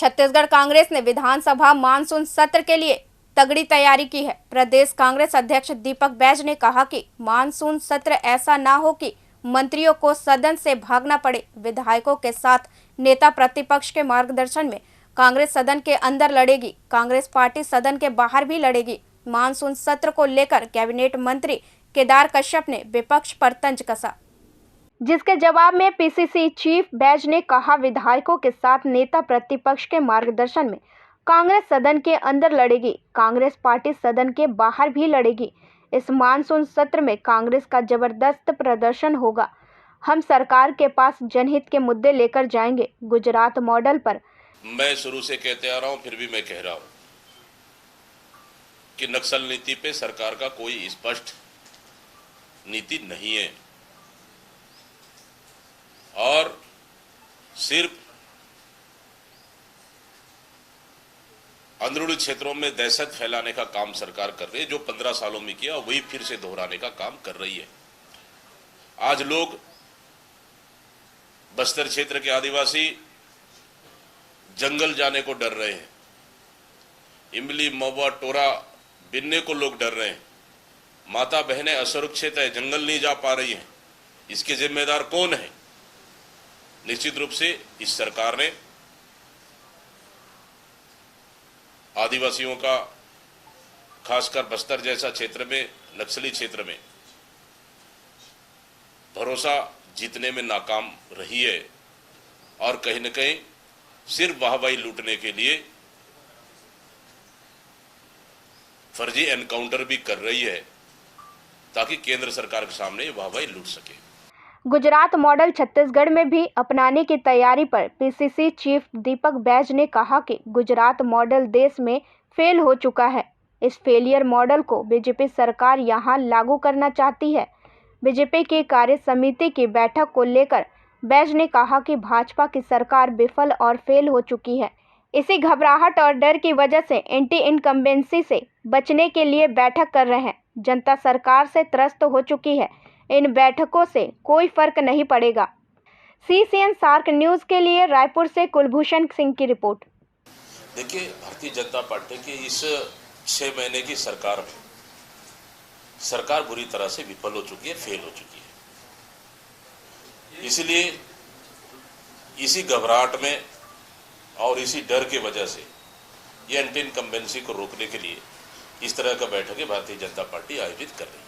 छत्तीसगढ़ कांग्रेस ने विधानसभा मानसून सत्र के लिए तगड़ी तैयारी की है। प्रदेश कांग्रेस अध्यक्ष दीपक बैज ने कहा कि मानसून सत्र ऐसा ना हो कि मंत्रियों को सदन से भागना पड़े। विधायकों के साथ नेता प्रतिपक्ष के मार्गदर्शन में कांग्रेस सदन के अंदर लड़ेगी, कांग्रेस पार्टी सदन के बाहर भी लड़ेगी। मानसून सत्र को लेकर कैबिनेट मंत्री केदार कश्यप ने विपक्ष पर तंज कसा, जिसके जवाब में पीसीसी चीफ बैज ने कहा, विधायकों के साथ नेता प्रतिपक्ष के मार्गदर्शन में कांग्रेस सदन के अंदर लड़ेगी, कांग्रेस पार्टी सदन के बाहर भी लड़ेगी। इस मानसून सत्र में कांग्रेस का जबरदस्त प्रदर्शन होगा। हम सरकार के पास जनहित के मुद्दे लेकर जाएंगे। गुजरात मॉडल पर मैं शुरू से कहते आ रहा हूं, फिर भी मैं कह रहा हूं कि नक्सल नीति पे सरकार का कोई स्पष्ट नीति नहीं है और सिर्फ अंदरूनी क्षेत्रों में दहशत फैलाने का काम सरकार कर रही है। जो 15 सालों में किया वही फिर से दोहराने का काम कर रही है। आज लोग बस्तर क्षेत्र के आदिवासी जंगल जाने को डर रहे हैं। इमली, महुआ, टोरा बिनने को लोग डर रहे हैं। माता बहनें असुरक्षित है, जंगल नहीं जा पा रही हैं। इसके जिम्मेदार कौन है? निश्चित रूप से इस सरकार ने आदिवासियों का, खासकर बस्तर जैसा क्षेत्र में, नक्सली क्षेत्र में भरोसा जीतने में नाकाम रही है और कहीं न कहीं सिर्फ वाहवाही लूटने के लिए फर्जी एनकाउंटर भी कर रही है ताकि केंद्र सरकार के सामने वाहवाही लूट सके। गुजरात मॉडल छत्तीसगढ़ में भी अपनाने की तैयारी पर पीसीसी चीफ दीपक बैज ने कहा कि गुजरात मॉडल देश में फेल हो चुका है। इस फेलियर मॉडल को बीजेपी सरकार यहां लागू करना चाहती है। बीजेपी की कार्य समिति की बैठक को लेकर बैज ने कहा कि भाजपा की सरकार विफल और फेल हो चुकी है। इसी घबराहट और डर की वजह से एंटी इनकम्बेंसी से बचने के लिए बैठक कर रहे हैं। जनता सरकार से त्रस्त हो चुकी है। इन बैठकों से कोई फर्क नहीं पड़ेगा। CCN सार्क न्यूज के लिए रायपुर से कुलभूषण सिंह की रिपोर्ट। देखिए, भारतीय जनता पार्टी की इस 6 महीने की सरकार में सरकार बुरी तरह से विफल हो चुकी है, फेल हो चुकी है। इसलिए इसी घबराहट में और इसी डर की वजह से ये एंटी इनकम्बेंसी को रोकने के लिए इस तरह का बैठकें भारतीय जनता पार्टी आयोजित कर रही है।